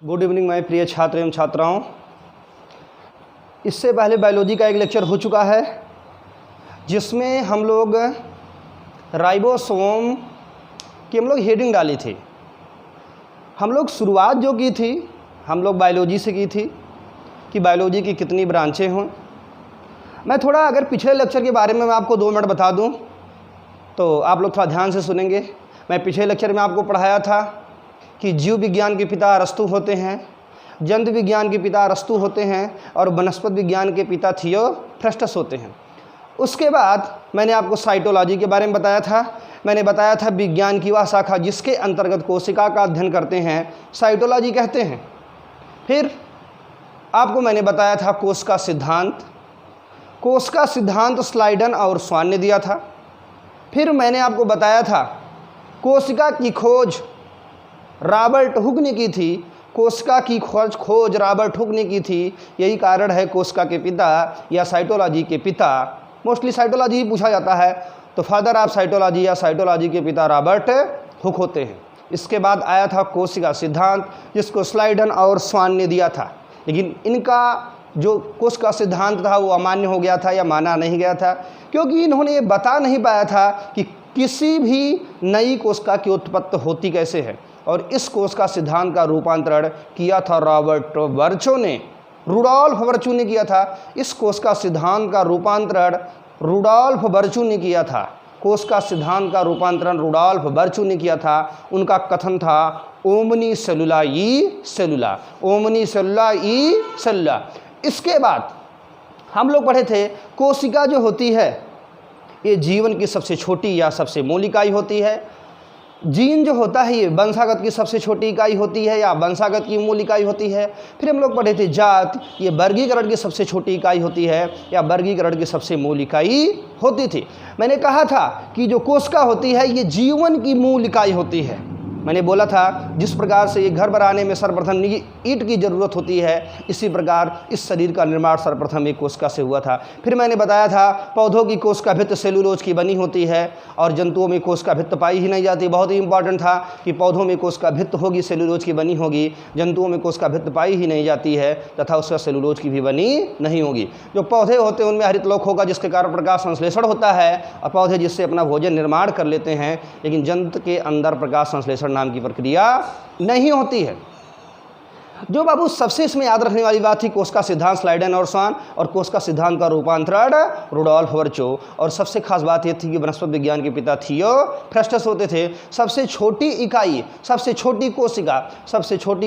Good evening my प्रिय छात्र एवं छात्राओं। इससे पहले बायोलॉजी का एक लेक्चर हो चुका है जिसमें हम लोग राइबोसोम की हेडिंग डाली थी। हम लोग शुरुआत जो की थी हम लोग बायोलॉजी से की थी कि बायोलॉजी की कितनी ब्रांचें हों। मैं थोड़ा अगर पिछले लेक्चर के बारे में मैं आपको 2 मिनट बता दूं तो आप लोग थोड़ा ध्यान से सुनेंगे। मैं पिछले लेक्चर में आपको पढ़ाया था कि जीव विज्ञान के पिता अरस्तु होते हैं, जंतु विज्ञान के पिता अरस्तु होते हैं और वनस्पति विज्ञान के पिता थियोफ्रस्टस होते हैं। उसके बाद मैंने आपको साइटोलॉजी के बारे में बताया था। मैंने बताया था विज्ञान की वह शाखा जिसके अंतर्गत कोशिका का अध्ययन करते हैं साइटोलॉजी कहते हैं। फिर आपको मैंने बताया था कोश का सिद्धांत स्लाइडन और स्वान ने दिया था। फिर मैंने आपको बताया था कोशिका की खोज रॉबर्ट हुक ने की थी। कोशिका की खोज रॉबर्ट हुक ने की थी। यही कारण है कोशिका के पिता या साइटोलॉजी के पिता, मोस्टली साइटोलॉजी ही पूछा जाता है, तो फादर ऑफ साइटोलॉजी या साइटोलॉजी के पिता रॉबर्ट हुक होते हैं। इसके बाद आया था कोशिका सिद्धांत जिसको स्लाइडन और स्वान ने दिया था, लेकिन इनका जो कोशिका सिद्धांत था वो अमान्य हो गया था या माना नहीं गया था क्योंकि इन्होंने ये बता नहीं पाया था कि किसी भी नई कोशिका की उत्पत्ति होती कैसे है। और इस कोशिका सिद्धांत का रूपांतरण किया था रुडोल्फ वर्चू ने किया था। इस कोशिका सिद्धांत का रूपांतरण रुडोल्फ वर्चू ने किया था। कोशिका सिद्धांत का रूपांतरण रुडोल्फ वर्चू ने किया था। उनका कथन था ओमनी सेलुला ई सेलुला, ओमनी सेलुला ई सेलुला। इसके बाद हम लोग पढ़े थे कोशिका जो होती है ये जीवन की सबसे छोटी या सबसे मूल इकाई होती है। जीन जो होता है ये वंशागत की सबसे छोटी इकाई होती है या वंशागत की मूल इकाई होती है। फिर हम लोग पढ़े थे जात, ये वर्गीकरण की सबसे छोटी इकाई होती है या वर्गीकरण की सबसे मूल इकाई होती थी। मैंने कहा था कि जो कोशिका होती है ये जीवन की मूल इकाई होती है। मैंने बोला था जिस प्रकार से ये घर बनाने में सर्वप्रथम ईंट की ज़रूरत होती है इसी प्रकार इस शरीर का निर्माण सर्वप्रथम एक कोशिका से हुआ था। फिर मैंने बताया था पौधों की कोशिका भित्त सेलुलोज की बनी होती है और जंतुओं में कोशिका भित्त पाई ही नहीं जाती। बहुत ही इंपॉर्टेंट था कि पौधों में कोशिका भित्त होगी सेलुलोज की बनी होगी, जंतुओं में कोशिका भित्त पाई ही नहीं जाती है तथा उसका सेलुलोज की भी बनी नहीं होगी। जो पौधे होते हैं उनमें हरितलोक होगा जिसके कारण प्रकाश संश्लेषण होता है और पौधे जिससे अपना भोजन निर्माण कर लेते हैं, लेकिन जंतु के अंदर प्रकाश संश्लेषण नाम की प्रक्रिया नहीं होती है। जो बाबू सबसे इसमें याद रखने वाली बात थी कोशिका सिद्धांत स्लाइडन और स्वान और कोशिका सिद्धांत का रूपांतरण रुडोल्फ वर्चू। और सबसे खास बात यह थी कि वनस्पति विज्ञान के पिता थियोफ्रस्टस होते थे। सबसे छोटी इकाई, सबसे छोटी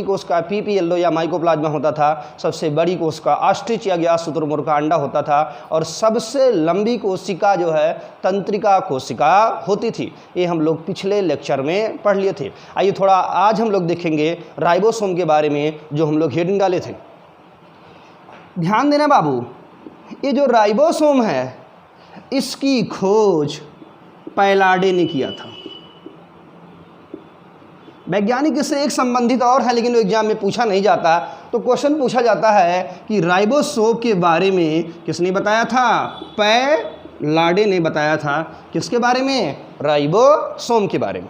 कोशिका पीपीएलओ या माइकोप्लाज्मा होता था। सबसे बड़ी कोशिका ऑस्ट्रिच या ग्यास शुतुरमुर्ग का अंडा होता था और सबसे लंबी कोशिका जो है तंत्रिका कोशिका होती थी। ये हम लोग पिछले लेक्चर में पढ़ लिए थे। आइए थोड़ा आज हम लोग देखेंगे राइबोसोम के बारे में जो हम लोग हेडिंग डाले थे। ध्यान देना बाबू, ये जो राइबोसोम है इसकी खोज पैलाडे ने किया था। वैज्ञानिक इससे एक संबंधित और है लेकिन वो एग्जाम में पूछा नहीं जाता। तो क्वेश्चन पूछा जाता है कि राइबोसोम के बारे में किसने बताया था? पैलाडे ने बताया था। किसके बारे में? राइबोसोम के बारे में।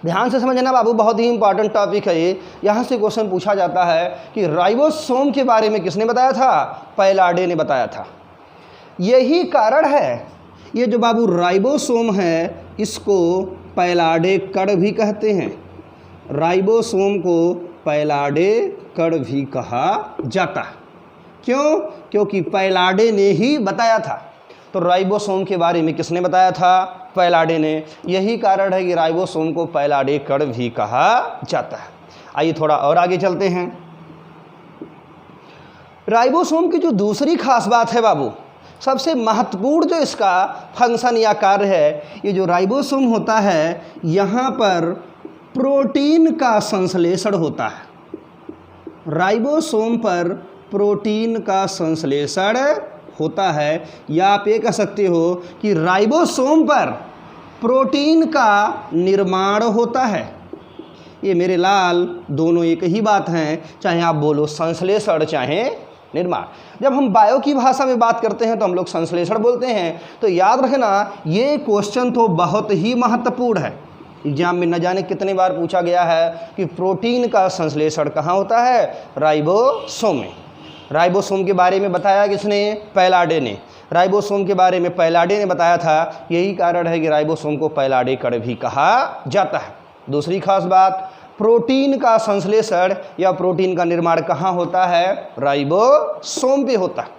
ध्यान से समझना बाबू, बहुत ही इंपॉर्टेंट टॉपिक है ये। यहाँ से क्वेश्चन पूछा जाता है कि राइबोसोम के बारे में किसने बताया था? पैलाडे ने बताया था। यही कारण है ये जो बाबू राइबोसोम है इसको पैलाडे कण भी कहते हैं। राइबोसोम को पैलाडे कण भी कहा जाता है। क्यों? क्योंकि पैलाडे ने ही बताया था। तो राइबोसोम के बारे में किसने बताया था? पैलाडे ने। यही कारण है कि राइबोसोम को पैलाडे कण भी कहा जाता है। आइए थोड़ा और आगे चलते हैं। राइबोसोम की जो दूसरी खास बात है बाबू, सबसे महत्वपूर्ण जो इसका फंक्शन या कार्य है, ये जो राइबोसोम होता है यहाँ पर प्रोटीन का संश्लेषण होता है। राइबोसोम पर प्रोटीन का संश्लेषण होता है या आप ये कह सकते हो कि राइबोसोम पर प्रोटीन का निर्माण होता है। ये मेरे लाल दोनों एक ही बात हैं, चाहे आप बोलो संश्लेषण चाहे निर्माण। जब हम बायो की भाषा में बात करते हैं तो हम लोग संश्लेषण बोलते हैं। तो याद रखना ये क्वेश्चन तो बहुत ही महत्वपूर्ण है। एग्जाम में न जाने कितने बार पूछा गया है कि प्रोटीन का संश्लेषण कहाँ होता है, राइबोसोम में। राइबोसोम के बारे में बताया किसने, पैलाडे ने। राइबोसोम के बारे में पैलाडे ने बताया था, यही कारण है कि राइबोसोम को पैलाडे कण भी कहा जाता है। दूसरी खास बात, प्रोटीन का संश्लेषण या प्रोटीन का निर्माण कहाँ होता है, राइबोसोम पे होता है।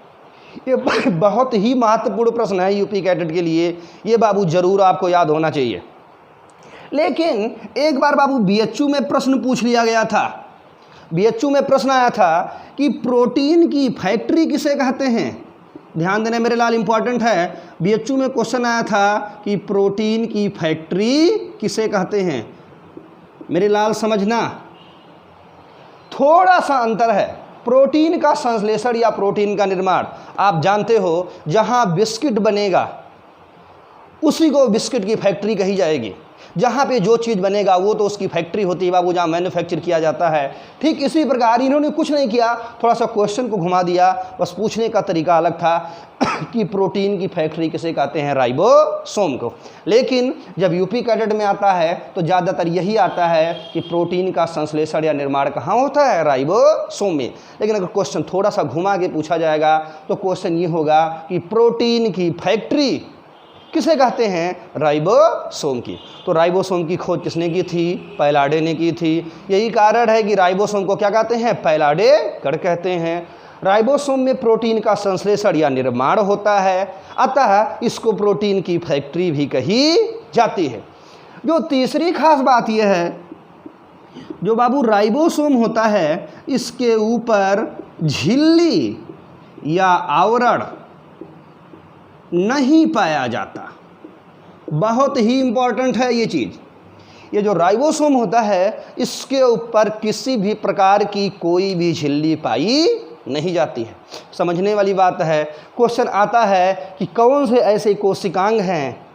ये बहुत ही महत्वपूर्ण प्रश्न है यूपी कैडेट के लिए, ये बाबू जरूर आपको याद होना चाहिए। लेकिन एक बार बाबू बीएचयू में प्रश्न पूछ लिया गया था, बीएचयू में प्रश्न आया था कि प्रोटीन की फैक्ट्री किसे कहते हैं। ध्यान देना मेरे लाल, इंपॉर्टेंट है। बीएचयू में क्वेश्चन आया था कि प्रोटीन की फैक्ट्री किसे कहते हैं। मेरे लाल समझना, थोड़ा सा अंतर है। प्रोटीन का संश्लेषण या प्रोटीन का निर्माण, आप जानते हो जहां बिस्किट बनेगा उसी को बिस्किट की फैक्ट्री कही जाएगी। जहाँ पे जो चीज़ बनेगा वो तो उसकी फैक्ट्री होती है बाबू, जहाँ मैन्युफैक्चर किया जाता है। ठीक इसी प्रकार इन्होंने कुछ नहीं किया, थोड़ा सा क्वेश्चन को घुमा दिया, बस पूछने का तरीका अलग था कि प्रोटीन की फैक्ट्री किसे कहते हैं, राइबोसोम को। लेकिन जब यूपी कैडेट में आता है तो ज़्यादातर यही आता है कि प्रोटीन का संश्लेषण या निर्माण कहाँ होता है, राइबोसोम में। लेकिन अगर क्वेश्चन थोड़ा सा घुमा के पूछा जाएगा तो क्वेश्चन ये होगा कि प्रोटीन की फैक्ट्री किसे कहते हैं, राइबोसोम की। तो राइबोसोम की खोज किसने की थी, पैलाडे ने की थी। यही कारण है कि राइबोसोम को क्या कहते हैं, पैलाडे कण कहते हैं। राइबोसोम में प्रोटीन का संश्लेषण या निर्माण होता है, अतः इसको प्रोटीन की फैक्ट्री भी कही जाती है। जो तीसरी खास बात यह है, जो बाबू राइबोसोम होता है इसके ऊपर झिल्ली या आवरण नहीं पाया जाता। बहुत ही इंपॉर्टेंट है ये चीज़। ये जो राइबोसोम होता है इसके ऊपर किसी भी प्रकार की कोई भी झिल्ली पाई नहीं जाती है। समझने वाली बात है। क्वेश्चन आता है कि कौन से ऐसे कोशिकांग हैं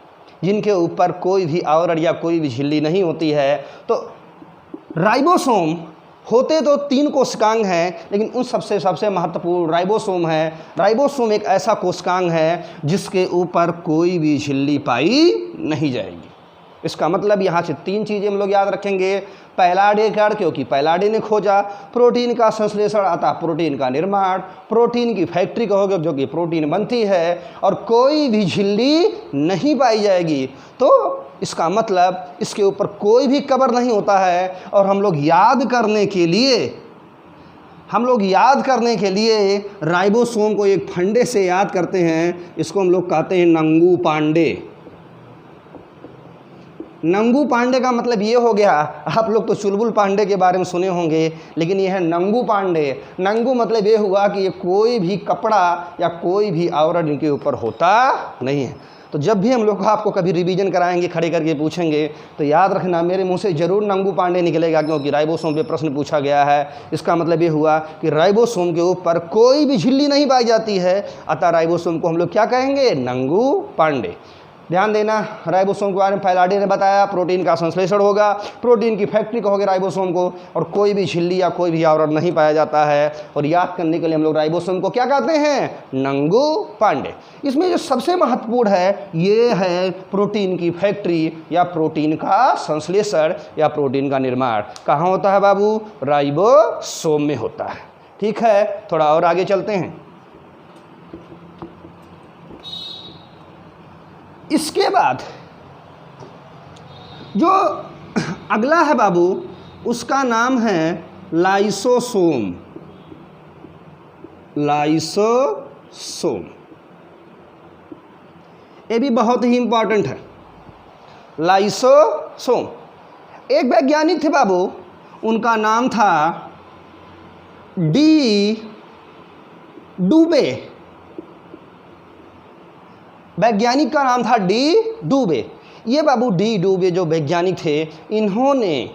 जिनके ऊपर कोई भी आवरण या कोई भी झिल्ली नहीं होती है। तो राइबोसोम होते तो 3 कोशिकांग हैं, लेकिन उन सबसे महत्वपूर्ण राइबोसोम है। राइबोसोम एक ऐसा कोशिकांग है जिसके ऊपर कोई भी झिल्ली पाई नहीं जाएगी। इसका मतलब यहाँ से 3 चीज़ें हम लोग याद रखेंगे। पैलाडे कण, क्योंकि पैलाडे ने खोजा। प्रोटीन का संश्लेषण आता, प्रोटीन का निर्माण। प्रोटीन की फैक्ट्री कहोगे जो कि प्रोटीन बनती है, और कोई भी झिल्ली नहीं पाई जाएगी। तो इसका मतलब इसके ऊपर कोई भी कवर नहीं होता है। और हम लोग याद करने के लिए राइबोसोम को एक फंडे से याद करते हैं। इसको हम लोग कहते हैं नंगू पांडे। नंगू पांडे का मतलब ये हो गया, आप लोग तो चुलबुल पांडे के बारे में सुने होंगे, लेकिन ये है नंगू पांडे। नंगू मतलब ये हुआ कि ये कोई भी कपड़ा या कोई भी आवरण इनके ऊपर होता नहीं है। तो जब भी हम लोग आपको कभी रिवीजन कराएंगे, खड़े करके पूछेंगे, तो याद रखना मेरे मुंह से जरूर नंगू पांडे निकलेगा, क्योंकि राइबोसोम पे प्रश्न पूछा गया है। इसका मतलब ये हुआ कि राइबोसोम के ऊपर कोई भी झिल्ली नहीं पाई जाती है, अतः राइबोसोम को हम लोग क्या कहेंगे, नंगू पांडे। ध्यान देना, राइबोसोम के बारे में पैलाडे ने बताया, प्रोटीन का संश्लेषण होगा, प्रोटीन की फैक्ट्री कहोगे राइबोसोम को, और कोई भी झिल्ली या कोई भी आवरण नहीं पाया जाता है। और याद करने के लिए हम लोग राइबोसोम को क्या कहते हैं, नंगू पांडे। इसमें जो सबसे महत्वपूर्ण है ये है प्रोटीन की फैक्ट्री या प्रोटीन का संश्लेषण या प्रोटीन का निर्माण। कहाँ होता है बाबू, राइबोसोम में होता है। ठीक है, थोड़ा और आगे चलते हैं। इसके बाद जो अगला है बाबू, उसका नाम है लाइसोसोम। लाइसोसोम ये भी बहुत ही इंपॉर्टेंट है। लाइसोसोम, एक वैज्ञानिक थे बाबू, उनका नाम था डी डुबे। वैज्ञानिक का नाम था डी डुबे। ये बाबू डी डुबे जो वैज्ञानिक थे, इन्होंने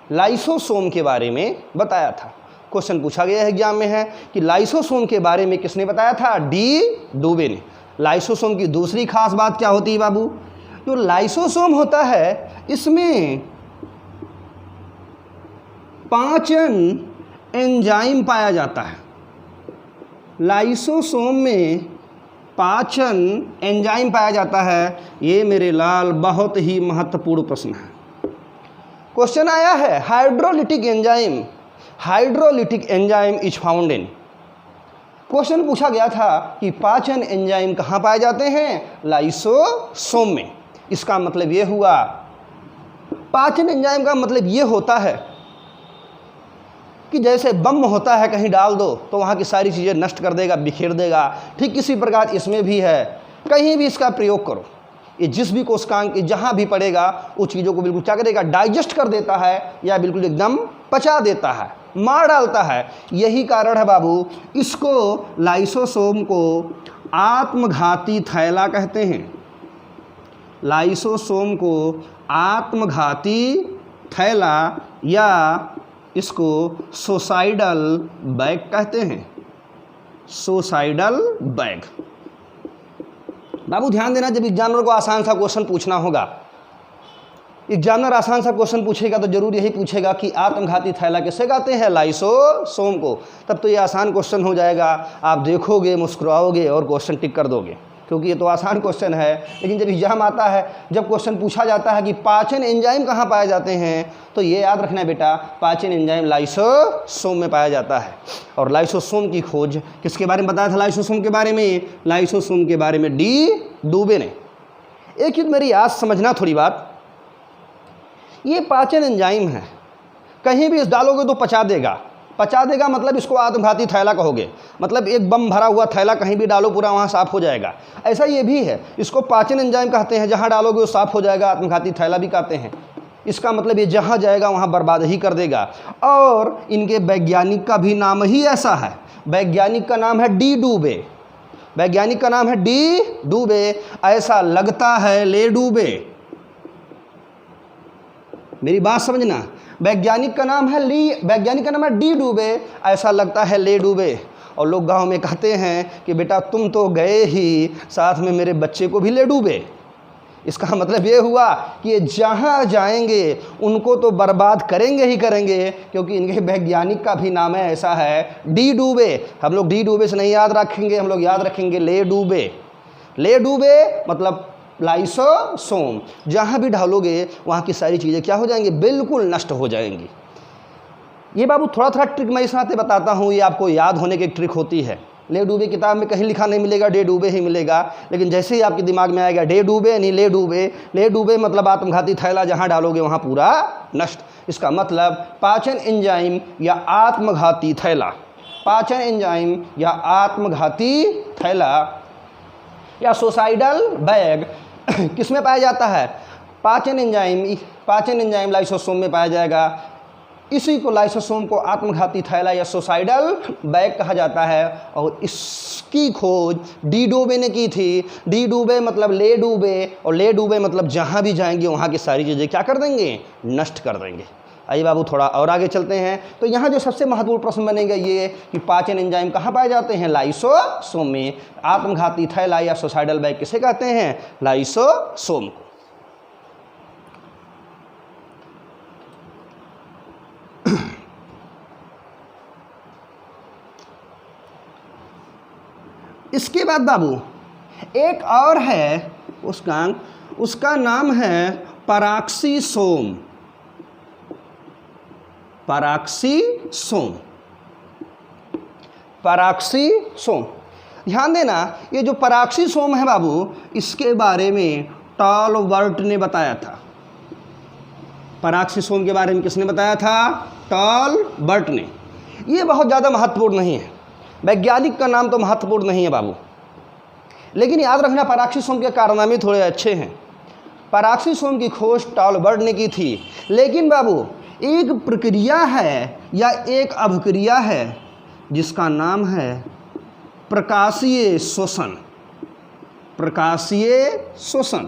लाइसोसोम के बारे में बताया था। क्वेश्चन पूछा गया है एग्जाम में है कि लाइसोसोम के बारे में किसने बताया था, डी डुबे ने। लाइसोसोम की दूसरी खास बात क्या होती है बाबू, जो लाइसोसोम होता है इसमें पाचन एंजाइम पाया जाता है। लाइसोसोम में पाचन एंजाइम पाया जाता है। ये मेरे लाल बहुत ही महत्वपूर्ण प्रश्न है। क्वेश्चन आया है hydrolytic enzyme is found in. Question पूछा गया था कि पाचन एंजाइम कहाँ पाए जाते हैं? लाइसोसोम में। इसका मतलब ये हुआ, पाचन एंजाइम का मतलब ये होता है कि जैसे बम होता है, कहीं डाल दो तो वहाँ की सारी चीज़ें नष्ट कर देगा, बिखेर देगा। ठीक इसी प्रकार इसमें भी है, कहीं भी इसका प्रयोग करो, ये जिस भी कोशिकांग की जहाँ भी पड़ेगा उस चीज़ों को बिल्कुल क्या करेगा? डाइजेस्ट कर देता है या बिल्कुल एकदम पचा देता है, मार डालता है। यही कारण है बाबू, इसको लाइसोसोम को आत्मघाती थैला कहते हैं। लाइसोसोम को आत्मघाती थैला या इसको सुसाइडल बैग कहते हैं। Suicidal bag. बाबू ध्यान देना, जब एग्जामिनर को आसान सा क्वेश्चन पूछना होगा, एग्जामिनर आसान सा क्वेश्चन पूछेगा तो जरूर यही पूछेगा कि आत्मघाती थैला किसे कहते हैं? लाइसोसोम को। तब तो ये आसान क्वेश्चन हो जाएगा, आप देखोगे, मुस्कुराओगे और क्वेश्चन टिक कर दोगे, क्योंकि ये तो आसान क्वेश्चन है। लेकिन जब एग्जाम आता है, जब क्वेश्चन पूछा जाता है कि पाचन एंजाइम कहाँ पाए जाते हैं, तो ये याद रखना बेटा, पाचन एंजाइम लाइसोसोम में पाया जाता है। और लाइसोसोम की खोज किसके बारे में बताया था? लाइसोसोम के बारे में, लाइसोसोम के बारे में डी डूबे ने। एक चीज़ मेरी याद समझना थोड़ी बात, ये पाचन एंजाइम है, कहीं भी इस डालोगे तो पचा देगा। पचा देगा मतलब इसको आत्मघाती थैला कहोगे, मतलब एक बम भरा हुआ थैला कहीं भी डालो पूरा वहाँ साफ़ हो जाएगा। ऐसा ये भी है, इसको पाचन एंजाइम कहते हैं, जहाँ डालोगे वो साफ़ हो जाएगा, आत्मघाती थैला भी कहते हैं। इसका मतलब ये जहाँ जाएगा वहाँ बर्बाद ही कर देगा। और इनके वैज्ञानिक का भी नाम ही ऐसा है, वैज्ञानिक का नाम है डी डूबे। वैज्ञानिक का नाम है डी डूबे। ऐसा लगता है ले डूबे, मेरी बात समझना, वैज्ञानिक का नाम है डी डूबे, ऐसा लगता है ले डूबे। और लोग गांव में कहते हैं कि बेटा तुम तो गए ही, साथ में मेरे बच्चे को भी ले डूबे। इसका मतलब ये हुआ कि ये जहाँ जाएंगे उनको तो बर्बाद करेंगे ही करेंगे, क्योंकि इनके वैज्ञानिक का भी नाम है ऐसा है डी डूबे। हम लोग डी डूबे से नहीं याद रखेंगे, हम लोग याद रखेंगे ले डूबे। ले डूबे मतलब लाइसोसोम, जहाँ भी डालोगे वहाँ की सारी चीज़ें क्या हो जाएंगी? बिल्कुल नष्ट हो जाएंगी। ये बाबू थोड़ा थोड़ा ट्रिक मैं इस नाते बताता हूँ, ये आपको याद होने की एक ट्रिक होती है। ले डूबे किताब में कहीं लिखा नहीं मिलेगा, डे डूबे ही मिलेगा। लेकिन जैसे ही आपके दिमाग में आएगा डे डूबे नहीं ले डूबे, ले डूबे मतलब आत्मघाती थैला, जहाँ डालोगे वहाँ पूरा नष्ट। इसका मतलब पाचन एंजाइम या आत्मघाती थैला, पाचन एंजाइम या आत्मघाती थैला या सुसाइडल बैग किस में पाया जाता है? पाचन एंजाइम लाइसोसोम में पाया जाएगा। इसी को लाइसोसोम को आत्मघाती थैला या सुसाइडल बैग कहा जाता है। और इसकी खोज डी डूबे ने की थी। डी डूबे मतलब ले डूबे, और ले डूबे मतलब जहाँ भी जाएंगे वहाँ की सारी चीज़ें क्या कर देंगे? नष्ट कर देंगे। आइए बाबू थोड़ा और आगे चलते हैं। तो यहाँ जो सबसे महत्वपूर्ण प्रश्न बनेगा ये कि पाचन एंजाइम कहाँ पाए जाते हैं? लाइसोसोम में। आत्मघाती थैला या सुसाइडल बैग किसे कहते हैं? लाइसोसोम को। इसके बाद बाबू एक और है, उसका नाम है पराक्सीसोम। पराक्सीसोम ध्यान देना, ये जो पराक्सीसोम है बाबू, इसके बारे में टॉलबर्ट ने बताया था। पराक्सीसोम के बारे में किसने बताया था? टॉलबर्ट ने। ये बहुत ज़्यादा महत्वपूर्ण नहीं है, वैज्ञानिक का नाम तो महत्वपूर्ण नहीं है बाबू, लेकिन याद रखना पराक्सीसोम के कारनामे थोड़े अच्छे हैं। पराक्सीसोम की खोज टॉलबर्ट ने की थी, लेकिन बाबू एक प्रक्रिया है या एक अभिक्रिया है जिसका नाम है प्रकाशीय शोषण। प्रकाशीय शोषण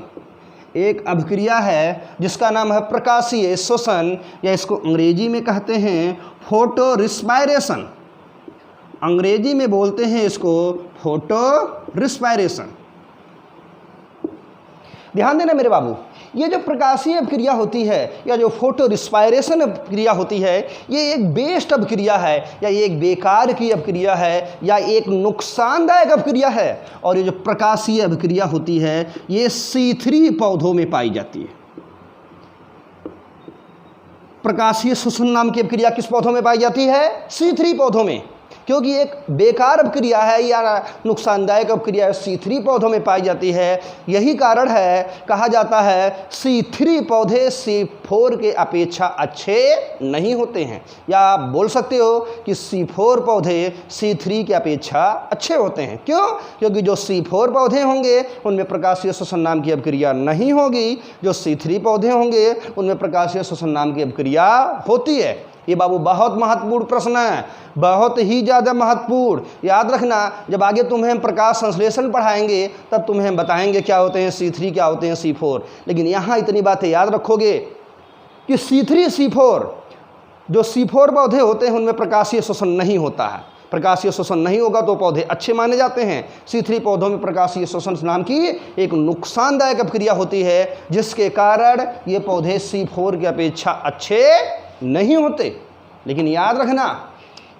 एक अभिक्रिया है जिसका नाम है प्रकाशीय शोषण, या इसको अंग्रेजी में कहते हैं फोटो रिस्पायरेशन। अंग्रेजी में बोलते हैं इसको फोटो रिस्पायरेशन। ध्यान देना मेरे बाबू, ये जो प्रकाशीय अभिक्रिया होती है या जो फोटो रिस्पायरेशन अभिक्रिया होती है, ये एक बेस्ट अभिक्रिया है या ये एक बेकार की अभिक्रिया है या एक नुकसानदायक अभिक्रिया है। और ये जो प्रकाशीय अभिक्रिया होती है ये C3 पौधों में पाई जाती है। प्रकाशीय श्वसन नाम की अपक्रिया किस पौधों में पाई जाती है? C3 पौधों में, क्योंकि एक बेकार अपक्रिया है या नुकसानदायक अपक्रिया है, C3 पौधों में पाई जाती है। यही कारण है कहा जाता है C3 पौधे C4 के अपेक्षा अच्छे नहीं होते हैं, या आप बोल सकते हो कि C4 पौधे C3 के अपेक्षा अच्छे होते हैं। क्यों? क्योंकि जो C4 पौधे होंगे उनमें प्रकाशीय श्वसन नाम की अपक्रिया नहीं होगी, जो C3 पौधे होंगे उनमें प्रकाशीय श्वसन नाम की अपक्रिया होती है। ये बाबू बहुत महत्वपूर्ण प्रश्न है, बहुत ही ज़्यादा महत्वपूर्ण। याद रखना, जब आगे तुम्हें हम प्रकाश संश्लेषण पढ़ाएंगे तब तुम्हें बताएंगे क्या होते हैं C3, क्या होते हैं C4। लेकिन यहाँ इतनी बातें याद रखोगे कि C3 C4, जो C4 पौधे होते हैं उनमें प्रकाशीय श्वसन नहीं होता है। प्रकाशीय श्वसन नहीं होगा तो पौधे अच्छे माने जाते हैं। C3 पौधों में प्रकाशीय श्वसन नाम की एक नुकसानदायक अपक्रिया होती है, जिसके कारण ये पौधे C4 की अपेक्षा अच्छे नहीं होते। लेकिन याद रखना,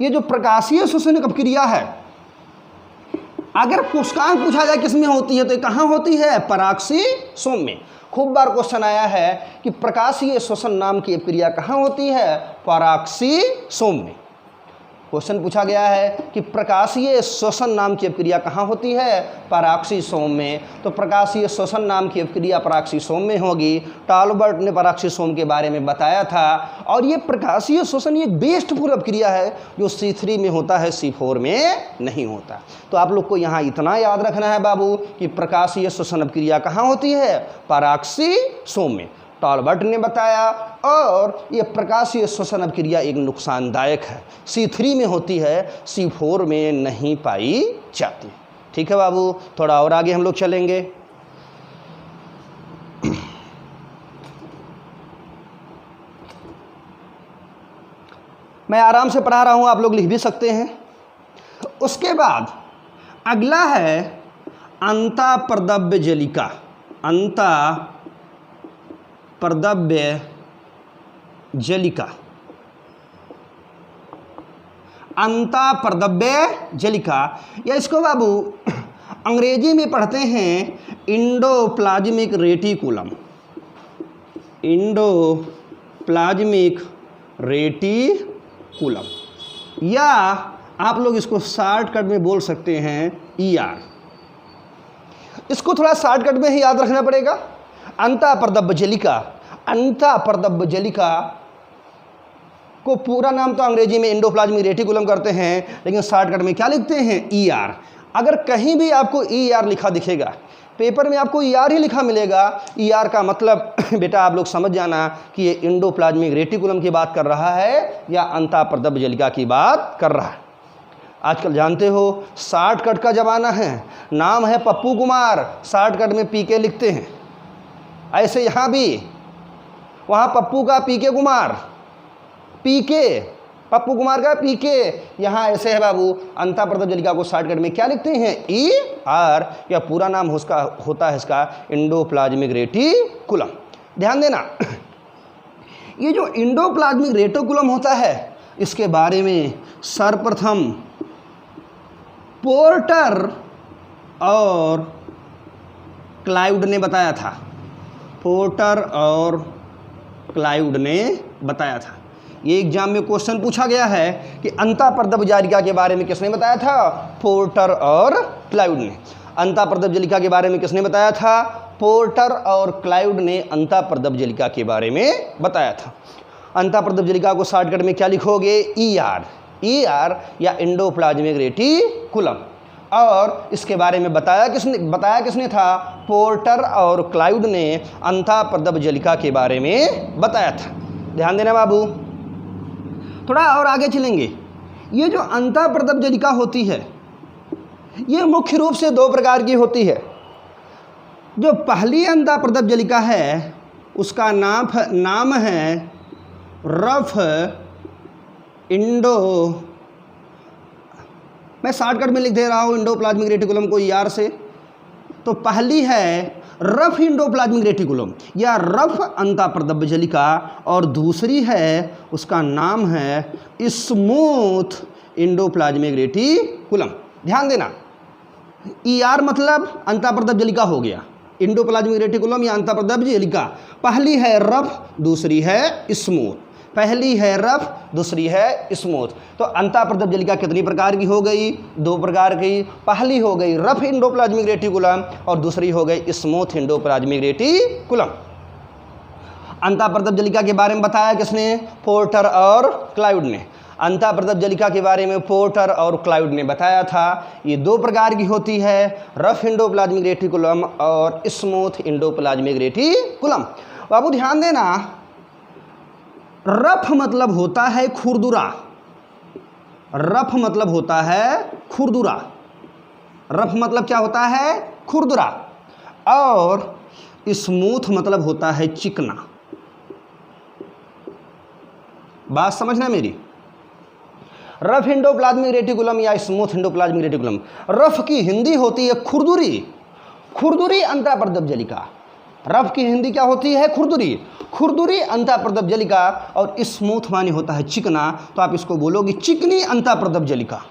ये जो प्रकाशीय श्वसन अपक्रिया है, अगर कोशिकाएं पूछा जाए किस में होती है तो कहाँ होती है? परागसीसोम में। खूब बार क्वेश्चन आया है कि प्रकाशीय श्वसन नाम की अपक्रिया कहाँ होती है? परागसीसोम में। क्वेश्चन पूछा गया है कि प्रकाशीय श्वसन नाम की अपक्रिया कहाँ होती है? परागसीसोम में। तो प्रकाशीय श्वसन नाम की अपक्रिया परागसीसोम में होगी। टालबर्ट ने परागसीसोम के बारे में बताया था। और ये प्रकाशीय श्वसन ये बेस्टफुल अपक्रिया है जो C3 में होता है, C4 में नहीं होता। तो आप लोग को यहाँ इतना याद रखना है बाबू कि प्रकाशीय श्वसन अपक्रिया कहाँ होती है? परागसीसोम में, टालबर्ट ने बताया। और ये प्रकाशीय श्वसन अपक्रिया एक नुकसानदायक है, C3 में होती है, C4 में नहीं पाई जाती। ठीक है बाबू, थोड़ा और आगे हम लोग चलेंगे। मैं आराम से पढ़ा रहा हूँ, आप लोग लिख भी सकते हैं। उसके बाद अगला है अंतःप्रदव्य जलिका। अंतःप्रदव्य जलिका, अंतःप्रदव्य जलिका, या इसको बाबू अंग्रेजी में पढ़ते हैं इंडोप्लाज्मिक रेटिकुलम। इंडोप्लाज्मिक रेटिकुलम, या आप लोग इसको शॉर्टकट में बोल सकते हैं ER। इसको थोड़ा शॉर्टकट में ही याद रखना पड़ेगा। अंतःप्रदव्य जलिका, अंतःप्रदव्य जलिका को पूरा नाम तो अंग्रेजी में एंडोप्लाज्मिक रेटिकुलम करते हैं, लेकिन शॉर्टकट में क्या लिखते हैं? ER। अगर कहीं भी आपको ER लिखा दिखेगा, पेपर में आपको ER ही लिखा मिलेगा, ER का मतलब बेटा आप लोग समझ जाना कि ये एंडोप्लाज्मिक रेटिकुलम की बात कर रहा है या अंतःप्रदव्य जलिका की बात कर रहा है। आजकल जानते हो शॉर्टकट का ज़माना है, नाम है पप्पू कुमार, शॉर्टकट में PK लिखते हैं। ऐसे यहाँ भी, वहाँ पप्पू का PK कुमार, PK, पप्पू कुमार का PK, यहाँ ऐसे है बाबू। अंतःप्रदव्य जलिका को शॉर्टकट में क्या लिखते हैं? ER, या पूरा नाम उसका होता है इसका एंडोप्लाज्मिक रेटिकुलम। ध्यान देना, ये जो एंडोप्लाज्मिक रेटिकुलम होता है इसके बारे में सर्वप्रथम पोर्टर और क्लाउड ने बताया था। पोर्टर और क्लाउड ने बताया था। ये एग्जाम में क्वेश्चन पूछा गया है कि अंतःप्रदव्य जलिका के बारे में किसने बताया था? पोर्टर और क्लाउड ने। अंतःप्रदव्य जलिका के बारे में किसने बताया था? पोर्टर और क्लाउड ने अंतःप्रदव्य जलिका के बारे में बताया था। अंतःप्रदव्य जलिका को शॉर्टकट में क्या लिखोगे? ER, ER या एंडोप्लाज्मिक रेटिकुलम। और इसके बारे में बताया किसने था? पोर्टर और क्लाउड ने अंतःप्रदव्य जलिका के बारे में बताया था। ध्यान देना बाबू, थोड़ा और आगे चलेंगे। ये जो अंतःप्रदव्य जलिका होती है ये मुख्य रूप से दो प्रकार की होती है। जो पहली अंतःप्रदव्य जलिका है उसका नाम है रफ इंडो, मैं शॉर्टकट में लिख दे रहा हूँ एंडोप्लाज्मिक रेटिकुलम को ER से। तो पहली है रफ एंडोप्लाज्मिक रेटिकुलम या रफ अंतःप्रदव्य जलिका, और दूसरी है उसका नाम है स्मूथ एंडोप्लाज्मिक रेटिकुलम। ध्यान देना, ER मतलब अंतःप्रदव्य जलिका हो गया, एंडोप्लाज्मिक रेटिकुलम या अंतःप्रदव्य जलिका। पहली है रफ, दूसरी है स्मूथ। पहली है रफ, दूसरी है स्मूथ। तो अंतःप्रदप जलिका कितनी प्रकार की हो गई? 2 प्रकार की। पहली हो गई रफ एंडोप्लाज्मिक रेटिकुलम और दूसरी हो गई स्मूथ एंडोप्लाज्मिक रेटिकुलम। अंतःप्रदप जलिका के बारे में बताया किसने? पोर्टर और क्लाउड ने। अंतःप्रदप जलिका के बारे में पोर्टर और क्लाउड ने बताया था। ये 2 प्रकार की होती है, रफ एंडोप्लाज्मिक रेटिकुलम और स्मूथ एंडोप्लाज्मिक रेटिकुलम। बाबू ध्यान देना, रफ मतलब होता है खुरदुरा, रफ मतलब होता है खुरदुरा, रफ मतलब क्या होता है? खुरदुरा। और स्मूथ मतलब होता है चिकना। बात समझना मेरी। रफ एंडोप्लाज्मिक रेटिकुलम या स्मूथ एंडोप्लाज्मिक रेटिकुलम, रफ की हिंदी होती है खुरदुरी, खुरदुरी अंतःप्रदप जलिका। रफ की हिंदी क्या होती है? खुरदुरी, खुरदुरी अंतःप्रदप जलिका। और स्मूथ माने होता है चिकना, तो आप इसको बोलोगे चिकनी अंतःप्रदप जलिका।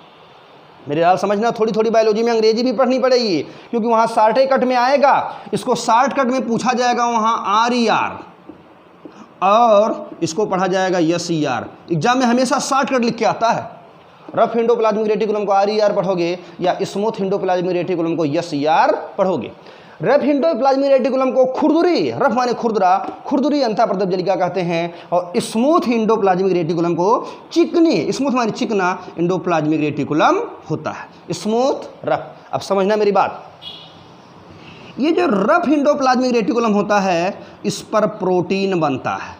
मेरे हाल समझना, थोड़ी थोड़ी बायोलॉजी में अंग्रेजी भी पढ़नी पड़ेगी, क्योंकि वहाँ शॉर्टकट में आएगा, इसको शॉर्टकट में पूछा जाएगा वहाँ RER और इसको पढ़ा जाएगा SER। एग्जाम में हमेशा शॉर्टकट लिख के आता है। रफ एंडोप्लाज्मिक रेटिकुलम को RER पढ़ोगे या स्मूथ एंडोप्लाज्मिक रेटिकुलम को SER पढ़ोगे। रफ एंडोप्लाज्मिक रेटिकुलम को खुरदुरी, रफ माने खुरदुरा, खुरदुरी अंतःप्रदप जलिका कहते हैं। और स्मूथ एंडोप्लाज्मिक रेटिकुलम को चिकनी, स्मूथ माने चिकना एंडोप्लाज्मिक रेटिकुलम होता है। Smooth, rough. अब समझना मेरी बात, ये जो रफ एंडोप्लाज्मिक रेटिकुलम होता है, इस पर प्रोटीन बनता है,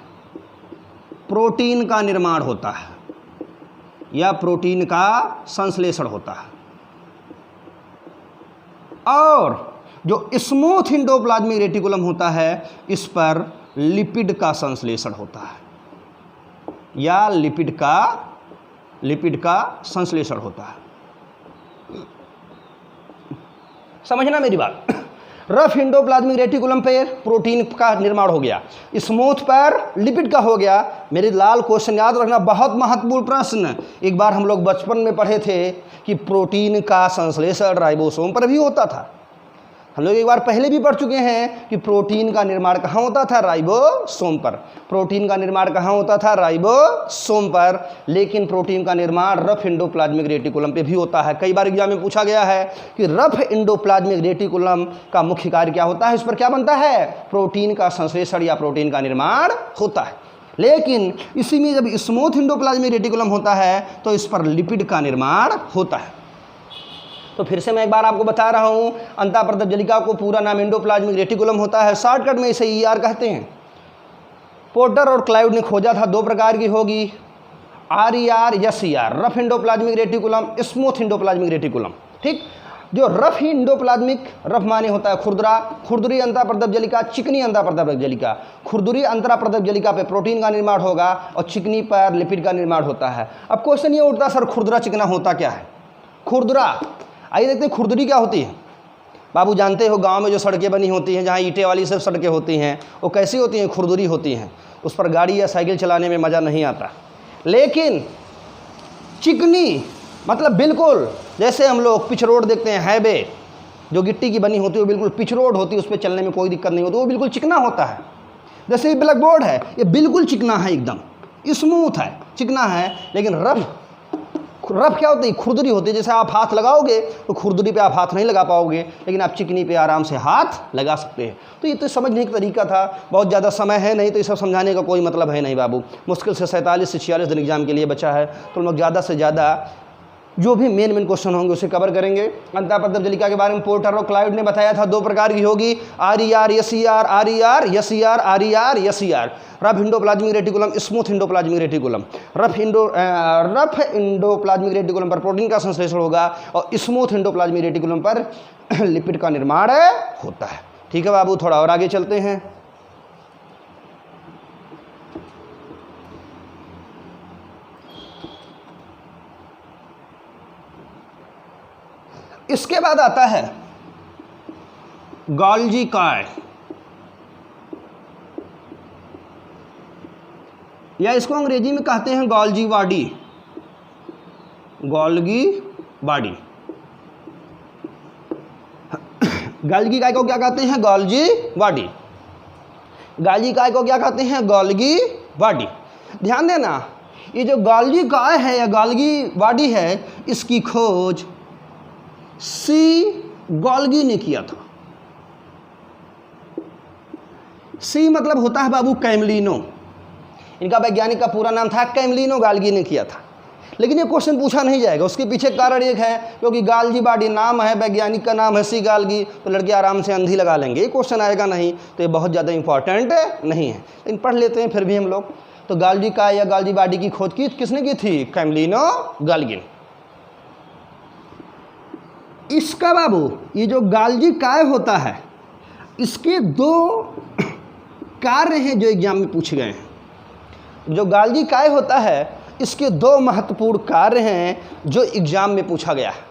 प्रोटीन का निर्माण होता है या प्रोटीन का संश्लेषण होता है। और जो स्मूथ एंडोप्लाज्मिक रेटिकुलम होता है, इस पर लिपिड का संश्लेषण होता है या लिपिड का संश्लेषण होता है। समझना मेरी बात। रफ एंडोप्लाज्मिक रेटिकुलम पर प्रोटीन का निर्माण हो गया, स्मूथ पर लिपिड का हो गया। मेरे लाल क्वेश्चन याद रखना, बहुत महत्वपूर्ण प्रश्न। एक बार हम लोग बचपन में पढ़े थे कि प्रोटीन का संश्लेषण राइबोसोम पर भी होता था। हम लोग एक बार पहले भी पढ़ चुके हैं कि प्रोटीन का निर्माण कहाँ होता था? राइबोसोम पर। प्रोटीन का निर्माण कहाँ होता था? राइबोसोम पर। लेकिन प्रोटीन का निर्माण रफ एंडोप्लाज्मिक रेटिकुलम पे भी होता है। कई बार एग्जाम में पूछा गया है कि रफ एंडोप्लाज्मिक रेटिकुलम का मुख्य कार्य क्या होता है, इस पर क्या बनता है? प्रोटीन का संश्लेषण या प्रोटीन का निर्माण होता है। लेकिन इसी में जब स्मूथ एंडोप्लाज्मिक रेटिकुलम होता है तो इस पर लिपिड का निर्माण होता है। तो फिर से मैं एक बार आपको बता रहा हूँ, अंतःप्रदप जलिका को पूरा नाम एंडोप्लाज्मिक रेटिकुलम होता है, शॉर्टकट में इसे ER कहते हैं। पोर्टर और क्लाउड ने खोजा था 2 प्रकार की होगी, RER SER, rough endoplasmic reticulum, smooth endoplasmic reticulum. ठीक, जो रफ एंडोप्लाज्मिक, रफ माने होता है खुरदुरा, खुरदुरी अंतःप्रदप जलिका, चिकनी अंतःप्रदप जलिका। खुरदुरी अंतःप्रदप जलिका पे प्रोटीन का निर्माण होगा और चिकनी पर लिपिड का निर्माण होता है। अब क्वेश्चन ये उठता, सर खुरदुरा चिकना होता क्या है? खुरदुरा, आइए देखते हैं खुरदुरी क्या होती है। बाबू जानते हो गांव में जो सड़कें बनी होती हैं, जहां ईंटें वाली सब सड़कें होती हैं, वो कैसी होती हैं? खुरदुरी होती हैं। उस पर गाड़ी या साइकिल चलाने में मज़ा नहीं आता। लेकिन चिकनी मतलब बिल्कुल जैसे हम लोग पिच रोड देखते हैं, हाईवे जो गिट्टी की बनी होती है वो बिल्कुल पिच रोड होती है, उस पर चलने में कोई दिक्कत नहीं होती, वो बिल्कुल चिकना होता है। जैसे ये ब्लैक बोर्ड है, ये बिल्कुल चिकना है, एकदम स्मूथ है, चिकना है। लेकिन रफ क्या होती है? खुरदुरी होती है। जैसे आप हाथ लगाओगे तो खुरदुरी पे आप हाथ नहीं लगा पाओगे, लेकिन आप चिकनी पे आराम से हाथ लगा सकते हैं। तो ये तो समझने का तरीका था। बहुत ज़्यादा समय है नहीं, तो ये सब समझाने का कोई मतलब है नहीं बाबू। मुश्किल से 47 से 46 दिन एग्जाम के लिए बचा है, तो हम लोग ज़्यादा से ज़्यादा जो भी मेन क्वेश्चन होंगे उसे कवर करेंगे। अंतःप्रदप जलिका के बारे में पोर्टर और क्लाउड ने बताया था 2 प्रकार की होगी, RER SER, RER SER, RER SER। Rough endoplasmic reticulum, smooth endoplasmic reticulum. Rough endoplasmic reticulum पर प्रोटीन का संश्लेषण होगा और स्मूथ एंडोप्लाज्मिक रेटिकुलम पर लिपिड का निर्माण होता है। ठीक है बाबू, थोड़ा और आगे चलते हैं। इसके बाद आता है गोल्गी काय, या इसको अंग्रेजी में कहते हैं Golgi body, Golgi body. Golgi काय को क्या कहते हैं? Golgi body. गोल्गी काय को क्या कहते हैं? Golgi body. ध्यान देना, ये जो गोल्गी काय है या गोल्गी बॉडी है, इसकी खोज सी गोल्गी ने किया था। सी मतलब होता है बाबू कैमलिनो, इनका वैज्ञानिक का पूरा नाम था कैमलिनो, गोल्गी ने किया था। लेकिन ये क्वेश्चन पूछा नहीं जाएगा, उसके पीछे कारण एक है, क्योंकि गोल्गी बॉडी नाम है, वैज्ञानिक का नाम है सी गोल्गी, तो लड़के आराम से अंधी लगा लेंगे, ये क्वेश्चन आएगा नहीं, तो ये बहुत ज़्यादा इंपॉर्टेंट नहीं है, लेकिन पढ़ लेते हैं फिर भी हम लोग। तो गोल्गी काय या गोल्गी बॉडी की खोज की किसने की थी? कैमलिनो गोल्गी ने। इसका बाबू ये जो गोल्गी काय होता है, इसके दो कार्य हैं जो एग्जाम में पूछे गए हैं। जो गोल्गी काय होता है, इसके दो महत्वपूर्ण कार्य हैं जो एग्जाम में पूछा गया है।